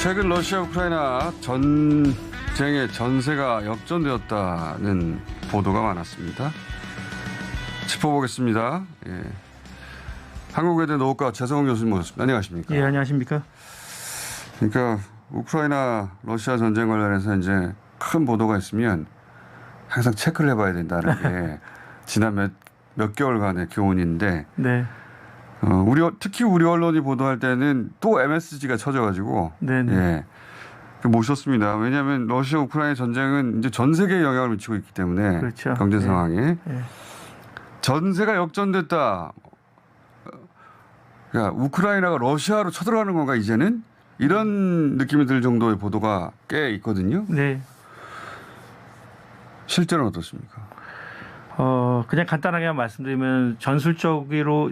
최근 러시아 우크라이나 전쟁의 전세가 역전되었다는 보도가 많았습니다. 짚어보겠습니다. 예. 한국외대 노후과 최성훈 교수님 모셨습니다. 안녕하십니까? 예, 안녕하십니까? 그러니까 우크라이나 러시아 전쟁 관련해서 이제 큰 보도가 있으면 항상 체크를 해봐야 된다는 게 지난 몇 개월간의 교훈인데, 네. 특히 우리 언론이 보도할 때는 또 MSG가 쳐져가지고, 네네. 예, 모셨습니다. 왜냐하면 러시아 우크라이나 전쟁은 이제 전 세계에 영향을 미치고 있기 때문에, 그렇죠. 경제 상황에 네. 전세가 역전됐다. 그러니까 우크라이나가 러시아로 쳐들어가는 건가 이제는 이런 느낌이 들 정도의 보도가 꽤 있거든요. 네. 실제로는 어떻습니까? 그냥 간단하게 말씀드리면 전술적으로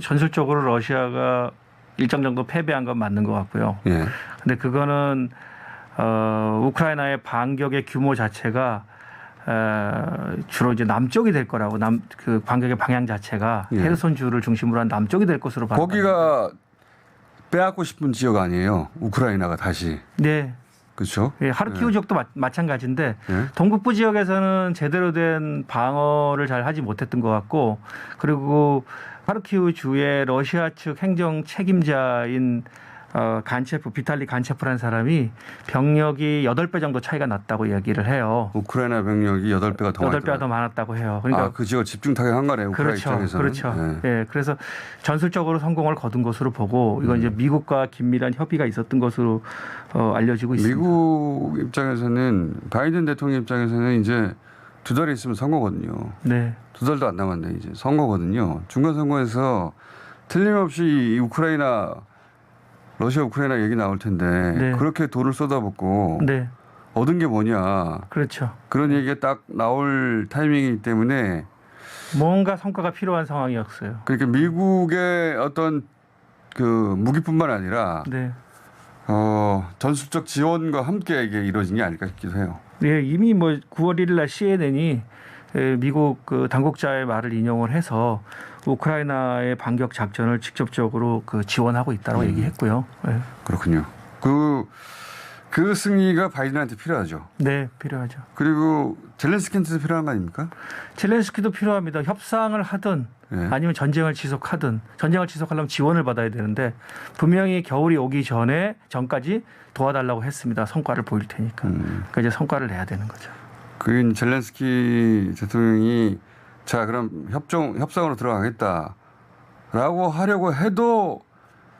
러시아가 일정 정도 패배한 건 맞는 것 같고요. 예. 근데 그거는 우크라이나의 반격의 규모 자체가 주로 이제 남쪽이 될 거라고 그 반격의 방향 자체가 예. 헤르손주를 중심으로 한 남쪽이 될 것으로 봐요. 거기가 빼앗고 싶은 지역 아니에요. 우크라이나가 다시. 네. 그렇죠? 예, 하르키우 지역도 마찬가지인데 예. 동북부 지역에서는 제대로 된 방어를 잘 하지 못했던 것 같고, 그리고 하르키우 주의 러시아 측 행정 책임자인 비탈리 간체프라는 사람이 병력이 8배 정도 차이가 났다고 얘기를 해요. 우크라이나 병력이 8배가 더 8배가 더 많았다고 해요. 그러니까 그 지역을 집중 타격한 거네요. 우크라이나 그렇죠. 입장에서는. 그렇죠. 예. 예, 그래서 전술적으로 성공을 거둔 것으로 보고, 이건 이제 미국과 긴밀한 협의가 있었던 것으로 알려지고 있습니다. 미국 입장에서는 바이든 대통령 입장에서는 이제 2달이 있으면 선거거든요. 네. 2달도 안 남았네 이제 선거거든요. 중간 선거에서 틀림없이 이 러시아 우크라이나 얘기 나올 텐데, 네. 그렇게 돈을 쏟아붓고 네. 얻은 게 뭐냐, 그렇죠. 그런 얘기가 딱 나올 타이밍이기 때문에 뭔가 성과가 필요한 상황이었어요. 그러니까 미국의 어떤 그 무기뿐만 아니라 네. 전술적 지원과 함께 이게 이루어진 게 아닐까 싶기도 해요. 예, 이미 9월 1일 날 CNN이 미국 그 당국자의 말을 인용을 해서 우크라이나의 반격 작전을 직접적으로 지원하고 있다고 얘기했고요. 네. 그렇군요. 그 승리가 바이든한테 필요하죠. 네, 필요하죠. 그리고 젤렌스키한테도 필요한 거 아닙니까? 젤렌스키도 필요합니다. 협상을 하든 네. 아니면 전쟁을 지속하든, 전쟁을 지속하려면 지원을 받아야 되는데 분명히 겨울이 오기 전까지 도와달라고 했습니다. 성과를 보일 테니까. 그러니까 이제 성과를 내야 되는 거죠. 그 젤렌스키 대통령이 자 그럼 협상으로 들어가겠다라고 하려고 해도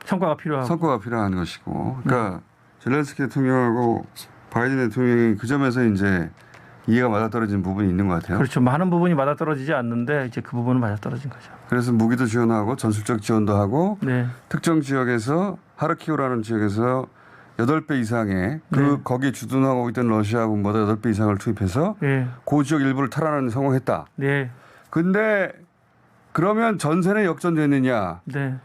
성과가 필요한 것이고, 그러니까 젤렌스키 대통령하고 바이든 대통령이 그 점에서 이제 이해가 맞아떨어진 부분이 있는 것 같아요. 그렇죠. 많은 부분이 맞아떨어지지 않는데 이제 그 부분은 맞아떨어진 거죠. 그래서 무기도 지원하고 전술적 지원도 하고, 네. 특정 지역에서 하르키우라는 지역에서 8배 이상의 네. 거기에 주둔하고 있던 러시아 군보다 8배 이상을 투입해서 네. 그 지역 일부를 탈환하는 성공했다. 네. 근데 그러면 전세는 역전됐느냐? 네.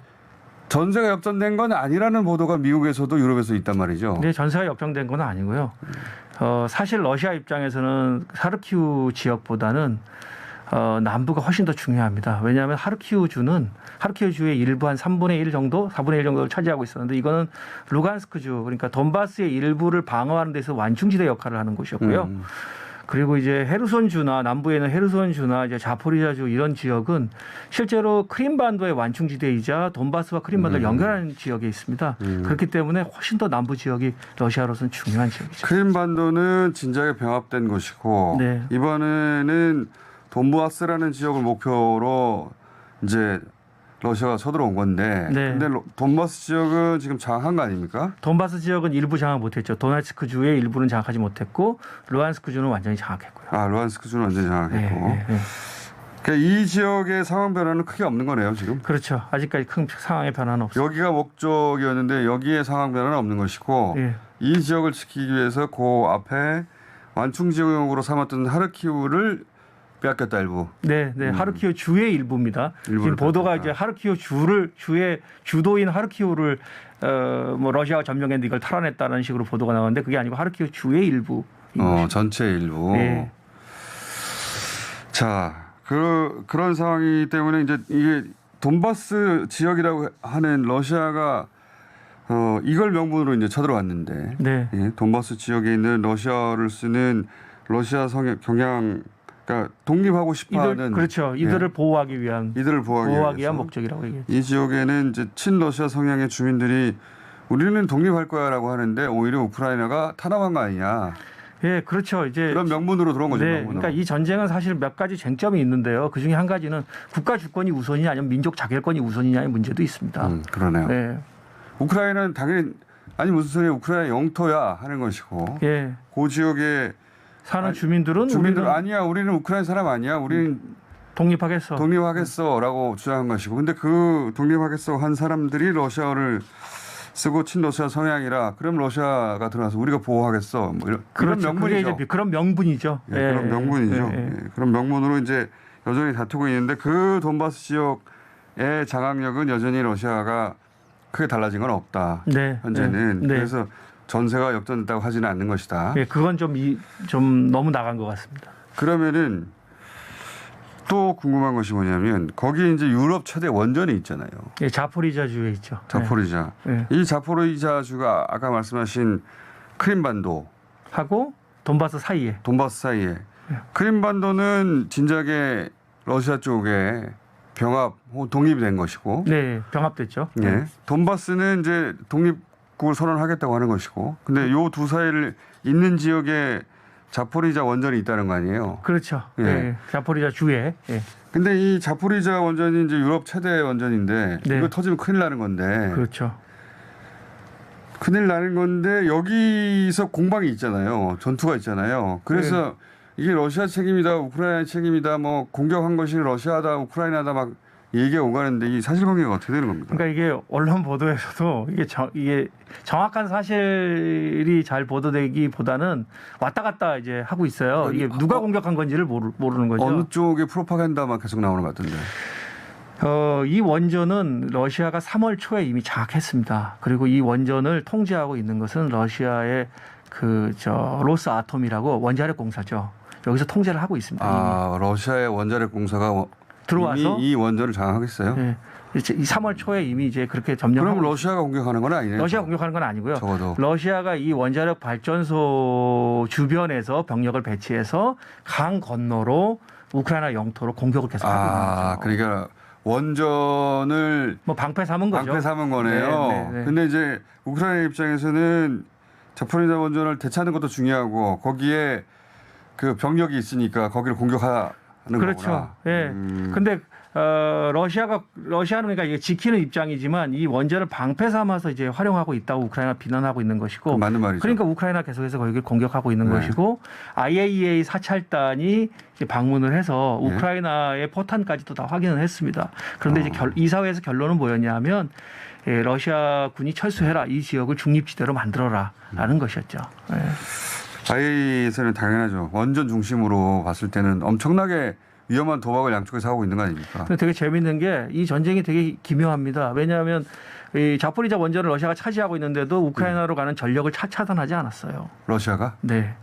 전세가 역전된 건 아니라는 보도가 미국에서도 유럽에서 있단 말이죠. 네, 전세가 역전된 건 아니고요. 사실 러시아 입장에서는 하르키우 지역보다는 남부가 훨씬 더 중요합니다. 왜냐하면 하르키우 주의 일부 한 3분의 1 정도, 4분의 1 정도를 차지하고 있었는데, 이거는 루간스크 주, 그러니까 돈바스의 일부를 방어하는 데서 완충지대 역할을 하는 곳이었고요. 그리고 이제 헤르손주나 남부에 있는 헤르손주나 이제 자포리자주 이런 지역은 실제로 크림반도의 완충지대이자 돈바스와 크림반도를 연결하는 지역에 있습니다. 그렇기 때문에 훨씬 더 남부 지역이 러시아로서는 중요한 지역이죠. 크림반도는 진작에 병합된 곳이고, 네. 이번에는 돈바스라는 지역을 목표로 이제 러시아가 쳐들어온 건데, 네. 근데 돈바스 지역은 지금 장악한 거 아닙니까? 돈바스 지역은 일부 장악 못했죠. 도네츠크 주의 일부는 장악하지 못했고, 루안스크 주는 완전히 장악했고요. 루안스크 주는 완전히 장악했고. 네. 그러니까 이 지역의 상황 변화는 크게 없는 거네요, 지금. 그렇죠. 아직까지 큰 상황의 변화는 없습니다. 여기가 목적이었는데 여기에 상황 변화는 없는 것이고, 네. 이 지역을 지키기 위해서 그 앞에 완충 지역으로 삼았던 하르키우를 빼앗겼다 일부. 네. 하르키우 주의 일부입니다. 지금 보도가 뺐다. 이제 하르키우 주의 주도인 하르키우를 러시아가 점령했는데 이걸 탈환했다는 식으로 보도가 나오는데, 그게 아니고 하르키우 주의 일부. 전체 일부. 네. 자, 그런 상황이기 때문에 이제 이게 돈바스 지역이라고 하는 러시아가 이걸 명분으로 이제 쳐들어왔는데 네. 예, 돈바스 지역에 있는 러시아를 쓰는 러시아 경향, 그러니까 독립하고 싶어하는 그렇죠. 이들을 보호하기 위한 이들을 보호하기 위한 위해서 목적이라고 얘기했죠. 이 지역에는 이제 친러시아 성향의 주민들이 우리는 독립할 거야라고 하는데 오히려 우크라이나가 탄압한 거 아니냐. 예, 그렇죠. 이제 그런 명분으로 들어온 거죠. 네, 명분으로. 그러니까 이 전쟁은 사실 몇 가지 쟁점이 있는데요. 그 중에 한 가지는 국가 주권이 우선이냐 아니면 민족 자결권이 우선이냐의 문제도 있습니다. 그러네요. 네, 우크라이나는 당연히 아니 무슨 소리야 우크라이나 영토야 하는 것이고 예, 그 지역에 사는 주민들은 주민들 우리는 아니야 우리는 우크라이나 사람 아니야 우리는 독립하겠어. 독립하겠어라고 주장한 것이고 근데 그 독립하겠어 한 사람들이 러시아어를 쓰고 친러시아 성향이라 그럼 러시아가 들어와서 우리가 보호하겠어 뭐 이런 그렇죠. 그런 그게 명분이죠. 이제 그런 명분이죠. 예, 그런 명분이죠. 예, 예. 예, 그런 명분으로 이제 여전히 다투고 있는데 그 돈바스 지역의 장악력은 여전히 러시아가 크게 달라진 건 없다. 네, 현재는 네. 그래서 전세가 역전됐다고 하지는 않는 것이다. 예, 그건 좀 너무 나간 것 같습니다. 그러면은 또 궁금한 것이 뭐냐면 거기 이제 유럽 최대 원전이 있잖아요. 예, 자포리자주에 있죠. 자포리자. 예. 이 자포리자주가 아까 말씀하신 크림반도 하고 돈바스 사이에. 돈바스 사이에 크림반도는 진작에 러시아 쪽에 병합 독립이 된 것이고 네, 병합됐죠. 예. 돈바스는 이제 독립국을 선언하겠다고 하는 것이고 근데 요 두 사이를 잇는 지역에 자포리자 원전이 있다는 거 아니에요. 그렇죠. 예. 예. 자포리자주에. 예. 근데 이 자포리자 원전이 이제 유럽 최대 원전인데 네. 이거 터지면 큰일 나는 건데 그렇죠. 큰일 나는 건데 여기서 공방이 있잖아요. 전투가 있잖아요. 그래서 이게 러시아 책임이다, 우크라이나 책임이다, 뭐 공격한 것이 러시아다, 우크라이나다 막 얘기가 오가는데 이 사실관계가 어떻게 되는 겁니까? 그러니까 이게 언론 보도에서도 이게 정확한 사실이 잘 보도되기보다는 왔다 갔다 이제 하고 있어요. 이게 누가 공격한 건지를 모르는 거죠. 어느 쪽에 프로파간다만 계속 나오는 것 같은데. 이 원전은 러시아가 3월 초에 이미 장악했습니다. 그리고 이 원전을 통제하고 있는 것은 러시아의 로스아톰이라고 원자력 공사죠. 여기서 통제를 하고 있습니다. 아, 러시아의 원자력 공사가 들어와서 이미 이 원전을 장악했어요. 네. 이 3월 초에 이미 이제 그렇게 점령하고. 그럼 러시아가 공격하는 건 아니네요. 러시아가 공격하는 건 아니고요. 적어도. 러시아가 이 원자력 발전소 주변에서 병력을 배치해서 강 건너로 우크라이나 영토로 공격을 계속하고 있는 거죠. 그러니까 원전을 뭐 방패 삼은 거죠. 방패 삼은 거네요. 네. 근데 이제 우크라이나 입장에서는 자포리자 원전을 대체하는 것도 중요하고 거기에 그 병력이 있으니까 거기를 공격하는 그렇죠. 거구나. 예. 근데 러시아는 그러니까 이게 지키는 입장이지만 이 원전을 방패 삼아서 이제 활용하고 있다고 우크라이나 비난하고 있는 것이고. 맞는 말이죠. 그러니까 우크라이나 계속해서 거기를 공격하고 있는 네. 것이고 IAEA 사찰단이 이제 방문을 해서 우크라이나의 포탄까지도 다 확인을 했습니다. 그런데 이제 이사회에서 결론은 뭐였냐면 러시아 군이 철수해라. 이 지역을 중립지대로 만들어라라는 것이었죠. 예. IAEA에서는 당연하죠. 원전 중심으로 봤을 때는 엄청나게 위험한 도박을 양쪽에서 하고 있는 거 아닙니까? 근데 되게 재밌는 게 이 전쟁이 되게 기묘합니다. 왜냐하면 이 자포리자 원전을 러시아가 차지하고 있는데도 우크라이나로 가는 전력을 차단하지 않았어요. 러시아가? 네.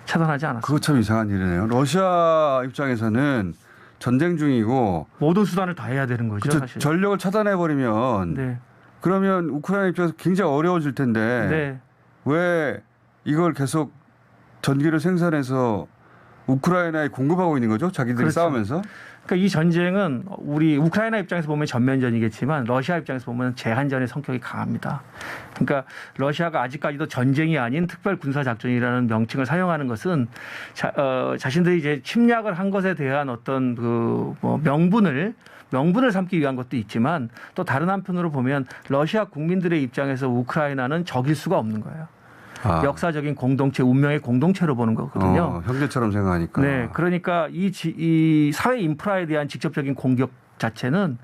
차단하지 않았어요. 그거 참 이상한 일이네요. 러시아 입장에서는 전쟁 중이고 모든 수단을 다 해야 되는 거죠. 사실. 전력을 차단해버리면 네. 그러면 우크라이나 입장에서 굉장히 어려워질 텐데 네. 왜 이걸 계속 전기를 생산해서 우크라이나에 공급하고 있는 거죠? 자기들이 그렇죠. 싸우면서? 그러니까 이 전쟁은 우리 우크라이나 입장에서 보면 전면전이겠지만 러시아 입장에서 보면 제한전의 성격이 강합니다. 그러니까 러시아가 아직까지도 전쟁이 아닌 특별 군사 작전이라는 명칭을 사용하는 것은 자신들이 이제 침략을 한 것에 대한 어떤 명분을 삼기 위한 것도 있지만 또 다른 한편으로 보면 러시아 국민들의 입장에서 우크라이나는 적일 수가 없는 거예요. 역사적인 공동체, 운명의 공동체로 보는 거거든요. 형제처럼 생각하니까. 네, 그러니까 이 사회 인프라에 대한 직접적인 공격 자체는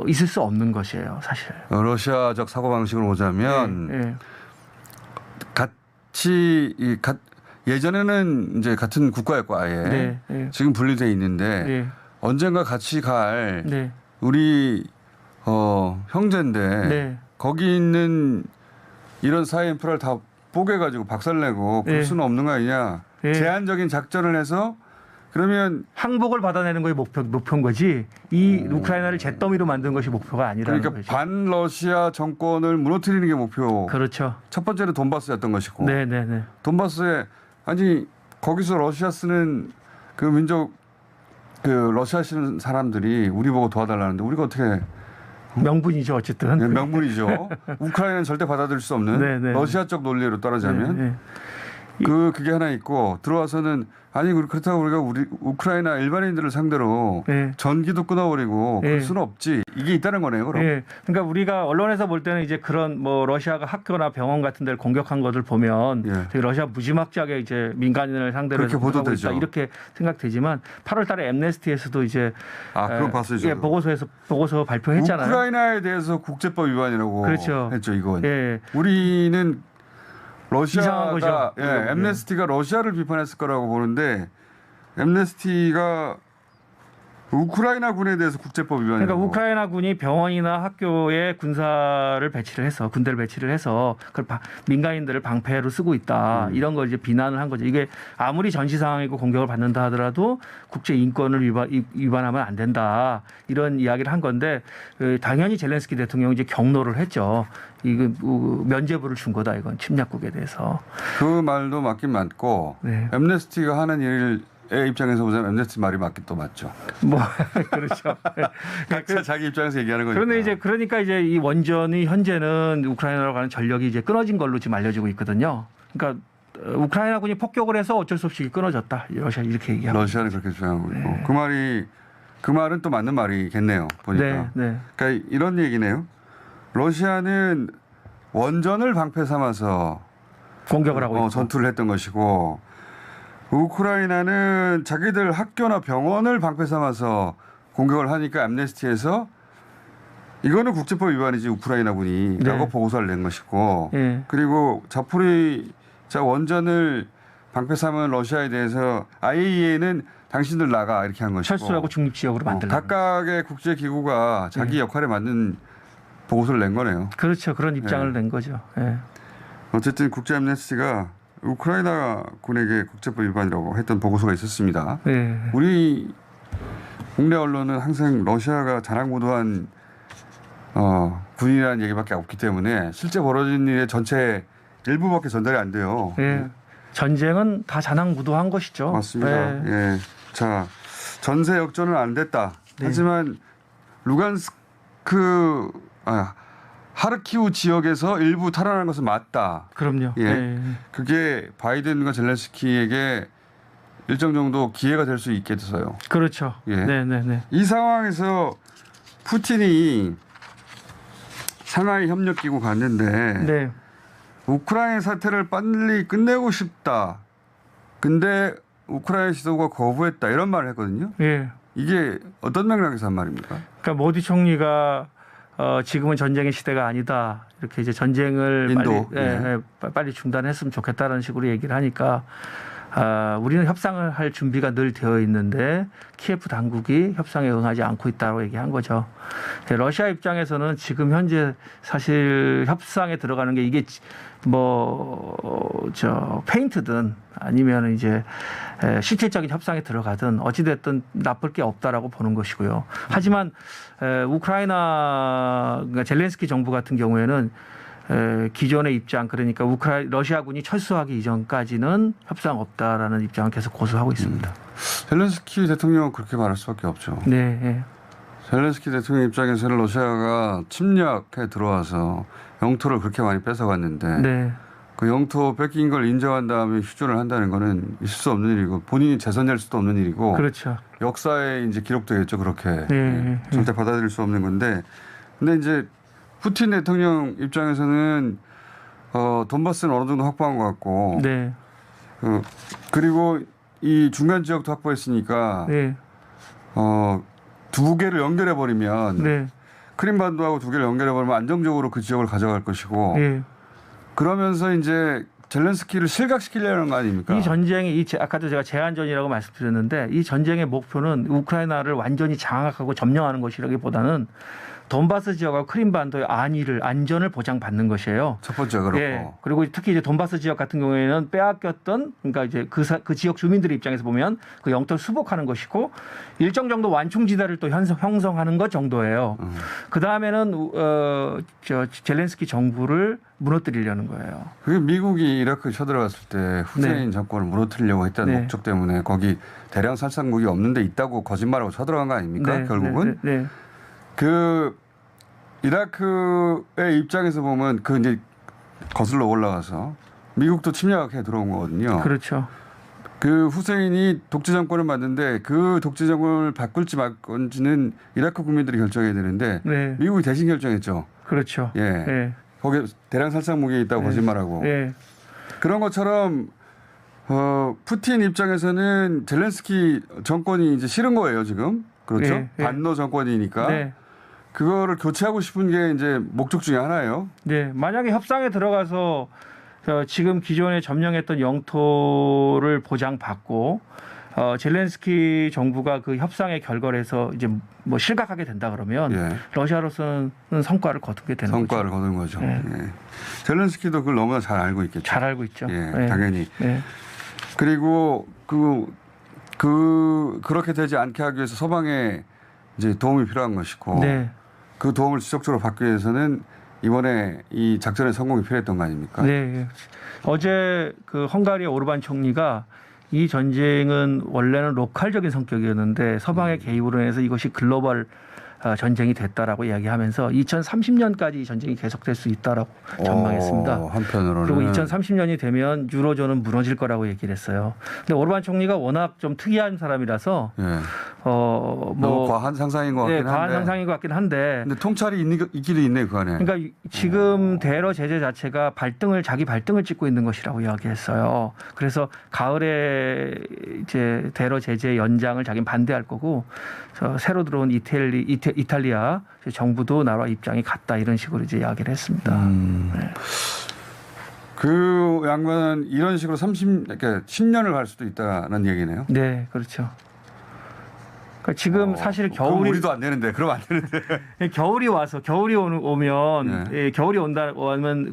있을 수 없는 것이에요, 사실. 러시아적 사고 방식으로 보자면 네. 예전에는 이제 같은 국가였고 아예 지금 분리돼 있는데 언젠가 같이 갈 우리 형제인데 거기 있는 이런 사회 인프라를 다 뽀개가지고 박살내고 그럴 수는 없는 거 아니냐. 제한적인 작전을 해서 그러면 항복을 받아내는 것이 목표인 거지 이 우크라이나를 잿더미로 만드는 것이 목표가 아니라는 그러니까 거죠. 반러시아 정권을 무너뜨리는 게 목표. 그렇죠. 첫 번째는 돈바스였던 것이고. 네네네. 돈바스에 아니 거기서 러시아 쓰는 그 민족 그 러시아 쓰는 사람들이 우리 보고 도와달라는데 우리가 어떻게 명분이죠 어쨌든. 네, 명분이죠. 우크라이나는 절대 받아들일 수 없는 네네. 러시아적 논리로 따라자면 네, 그게 하나 있고 들어와서는 아니 그렇다고 우리가 우크라이나 일반인들을 상대로 네. 전기도 끊어버리고 그럴 네. 수는 없지. 이게 있다는 거네요. 그럼. 예, 그러니까 우리가 언론에서 볼 때는 이제 그런 뭐 러시아가 학교나 병원 같은 데를 공격한 것을 보면 예. 되게 러시아 무지막지하게 이제 민간인을 상대로 그렇게 해서 공격하고 보도되죠. 있다 이렇게 생각되지만 8월달에 엠네스티에서도 이제 그거 봤어요. 예, 저도. 보고서 발표했잖아요. 우크라이나에 대해서 국제법 위반이라고 그렇죠. 했죠. 이건. 예, 우리는 이상한 거죠. 러시아가 엠네스티가 러시아를 비판했을 거라고 보는데 엠네스티가 우크라이나 군에 대해서 국제법 위반이라고. 그러니까 우크라이나 군이 병원이나 학교에 군대를 배치를 해서 그걸 민간인들을 방패로 쓰고 있다 이런 걸 이제 비난을 한 거죠. 이게 아무리 전시 상황이고 공격을 받는다 하더라도 국제 인권을 위반하면 안 된다 이런 이야기를 한 건데 당연히 젤렌스키 대통령이 이제 경로를 했죠. 이거 면죄부를 준 거다 이건 침략국에 대해서. 그 말도 맞긴 맞고 네. 엠네스티가 하는 일의 입장에서 보자면 엠네스티 말이 맞긴 또 맞죠. 뭐 그렇죠. 각자 자기 입장에서 얘기하는 거니까. 그러니까 이제 이 원전이 현재는 우크라이나로 가는 전력이 이제 끊어진 걸로 지금 알려지고 있거든요. 그러니까 우크라이나군이 폭격을 해서 어쩔 수 없이 끊어졌다. 러시아 이렇게 얘기하고. 러시아는 그렇게 주장하고 있고 그 말은 또 맞는 말이겠네요. 보니까. 네, 네. 그러니까 이런 얘기네요. 러시아는 원전을 방패 삼아서 공격을 하고 있고. 전투를 했던 것이고 우크라이나는 자기들 학교나 병원을 방패 삼아서 공격을 하니까 엠네스티에서 이거는 국제법 위반이지 우크라이나군이 네. 라고 보고서를 낸 것이고 네. 그리고 자포리자 원전을 방패 삼은 러시아에 대해서 IAEA는 당신들 나가 이렇게 한 것이고 철수하고 중립지역으로 만들는 각각의 국제기구가 자기 역할에 맞는 보고서를 낸 거네요. 그렇죠. 그런 입장을 낸 거죠. 네. 어쨌든 국제 엠네스티가 우크라이나 군에게 국제법 위반이라고 했던 보고서가 있었습니다. 네. 우리 국내 언론은 항상 러시아가 자랑무도한 군이라는 얘기밖에 없기 때문에 실제 벌어진 일의 전체 일부밖에 전달이 안 돼요. 네. 전쟁은 다 자랑무도한 것이죠. 맞습니다. 네. 예. 자, 전세 역전은 안 됐다. 네. 하지만 하르키우 지역에서 일부 탈환한 것은 맞다. 그럼요. 예. 네. 그게 바이든과 젤렌스키에게 일정 정도 기회가 될 수 있게 돼서요. 그렇죠. 예. 네. 이 상황에서 푸틴이 상하이 협력기구 갔는데 네. 우크라이나 사태를 빨리 끝내고 싶다. 근데 우크라이나 지도부가 거부했다. 이런 말을 했거든요. 예. 이게 어떤 맥락에서 한 말입니까? 그러니까 모디 총리가 지금은 전쟁의 시대가 아니다. 이렇게 이제 전쟁을 인도. 빨리 중단했으면 좋겠다라는 식으로 얘기를 하니까 우리는 협상을 할 준비가 늘 되어 있는데 키예프 당국이 협상에 응하지 않고 있다고 얘기한 거죠. 러시아 입장에서는 지금 현재 사실 협상에 들어가는 게 이게 페인트든 아니면 이제 실질적인 협상에 들어가든 어찌됐든 나쁠 게 없다라고 보는 것이고요. 하지만 우크라이나 그러니까 젤렌스키 정부 같은 경우에는 기존의 입장 그러니까 러시아군이 철수하기 이전까지는 협상 없다라는 입장을 계속 고수하고 있습니다. 젤렌스키 대통령은 그렇게 말할 수밖에 없죠. 네. 젤렌스키 대통령 입장에서는 러시아가 침략해 들어와서 영토를 그렇게 많이 뺏어갔는데 네. 그 영토 뺏긴 걸 인정한 다음에 휴전을 한다는 거는 있을 수 없는 일이고 본인이 재선할 수도 없는 일이고 그렇죠. 역사에 이제 기록되겠죠. 그렇게 네. 절대 받아들일 수 없는 건데 근데 이제 푸틴 대통령 입장에서는 돈바스는 어느 정도 확보한 것 같고 네. 그리고 이 중간 지역도 확보했으니까 네. 두 개를 연결해 버리면 네. 크림반도하고 두 개를 연결해 버리면 안정적으로 그 지역을 가져갈 것이고 네. 그러면서 이제 젤렌스키를 실각시키려는 거 아닙니까? 이 전쟁이 아까도 제가 제한전이라고 말씀드렸는데 이 전쟁의 목표는 우크라이나를 완전히 장악하고 점령하는 것이라기보다는 돈바스 지역과 크림반도의 안전을 보장받는 것이에요. 첫 번째 그렇고. 예. 그리고 특히 이제 돈바스 지역 같은 경우에는 빼앗겼던 그러니까 이제 그 지역 주민들의 입장에서 보면 그 영토를 수복하는 것이고 일정 정도 완충지대를 또 형성하는 것 정도예요. 그 다음에는 젤렌스키 정부를 무너뜨리려는 거예요. 그게 미국이 이라크 쳐들어갔을 때 후세인 정권을 무너뜨리려고 했다는 목적 때문에 거기 대량 살상 무기 없는데 있다고 거짓말하고 쳐들어간 거 아닙니까? 결국은 그 이라크의 입장에서 보면 그 이제 거슬러 올라가서 미국도 침략해 들어온 거거든요. 그렇죠. 그 후세인이 독재 정권을 만드는데 그 독재 정권을 바꿀지 말 건지는 이라크 국민들이 결정해야 되는데 미국이 대신 결정했죠. 그렇죠. 예. 거기 대량 살상 무기 있다고 거짓말하고 그런 것처럼 푸틴 입장에서는 젤렌스키 정권이 이제 싫은 거예요 지금. 그렇죠. 반노 정권이니까 그거를 교체하고 싶은 게 이제 목적 중에 하나예요. 네, 만약에 협상에 들어가서 지금 기존에 점령했던 영토를 보장받고 젤렌스키 정부가 그 협상의 결과를 해서 이제 뭐 실각하게 된다 그러면 러시아로서는 성과를 거두게 되는 거죠. 성과를 거둔 거죠. 젤렌스키도 그걸 너무나 잘 알고 있겠죠. 잘 알고 있죠. 당연히. 그리고 그렇게 되지 않게 하기 위해서 서방에 이제 도움이 필요한 것이고 그 도움을 지속적으로 받기 위해서는 이번에 이 작전의 성공이 필요했던 거 아닙니까? 네. 어제 그 헝가리의 오르반 총리가 이 전쟁은 원래는 로컬적인 성격이었는데 서방의 개입으로 인해서 이것이 글로벌 전쟁이 됐다라고 이야기하면서 2030년까지 이 전쟁이 계속될 수 있다라고 전망했습니다. 한편으로는 그리고 2030년이 되면 유로존은 무너질 거라고 얘기를 했어요. 근데 오르반 총리가 워낙 좀 특이한 사람이라서 너무 과한 상상인 것 같긴 한데. 과한 상상인 것 같긴 한데. 근데 통찰이 있기도 있네 그 안에. 그러니까 지금 대러 제재 자체가 자기 발등을 찍고 있는 것이라고 이야기했어요. 그래서 가을에 이제 대러 제재 연장을 자기는 반대할 거고 새로 들어온 이탈리아 정부도 나라 입장이 같다 이런 식으로 이제 이야기를 했습니다. 그 양반은 이런 식으로 10년을 갈 수도 있다는 얘기네요. 네, 그렇죠. 그러니까 지금 사실 겨울이 우리도 안 되는데 그럼 안 되는데 겨울이 오면 겨울이 온다면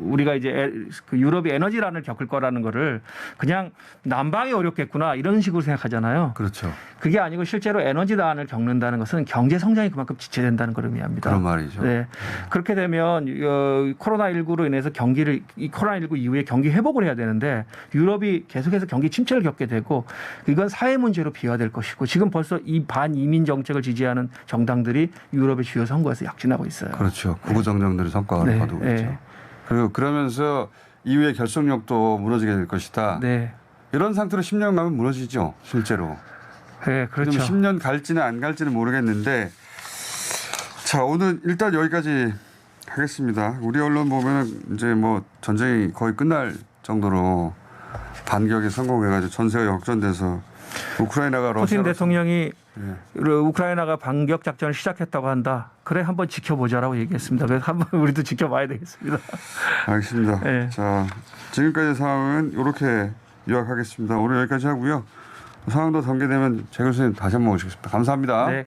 우리가 이제 유럽이 에너지난을 겪을 거라는 거를 그냥 난방이 어렵겠구나 이런 식으로 생각하잖아요. 그렇죠. 그게 아니고 실제로 에너지난을 겪는다는 것은 경제 성장이 그만큼 지체된다는 걸 의미합니다. 그런 말이죠. 네. 그렇게 되면 코로나19로 인해서 이 코로나19 이후에 경기 회복을 해야 되는데 유럽이 계속해서 경기 침체를 겪게 되고 이건 사회 문제로 비화될 것이고 지금 벌써 이 반이민 정책을 지지하는 정당들이 유럽의 주요 선거에서 약진하고 있어요. 그렇죠. 구구 정당들이 성과를 거두고 있죠. 그리고 그러면서 이후의 결속력도 무너지게 될 것이다. 이런 상태로 10년 가면 무너지죠. 실제로. 네, 그렇죠. 10년 갈지는 안 갈지는 모르겠는데 자 오늘 일단 여기까지 하겠습니다. 우리 언론 보면 이제 뭐 전쟁이 거의 끝날 정도로 반격에 성공해가지고 전세가 역전돼서 우크라이나가 푸틴 대통령이 우크라이나가 반격 작전을 시작했다고 한다. 그래 한번 지켜보자라고 얘기했습니다. 그래서 한번 우리도 지켜봐야 되겠습니다. 알겠습니다. 자 지금까지 상황은 이렇게 요약하겠습니다. 오늘 여기까지 하고요. 상황도 전개되면 재 교수님 다시 한번 오시겠습니다. 감사합니다. 네.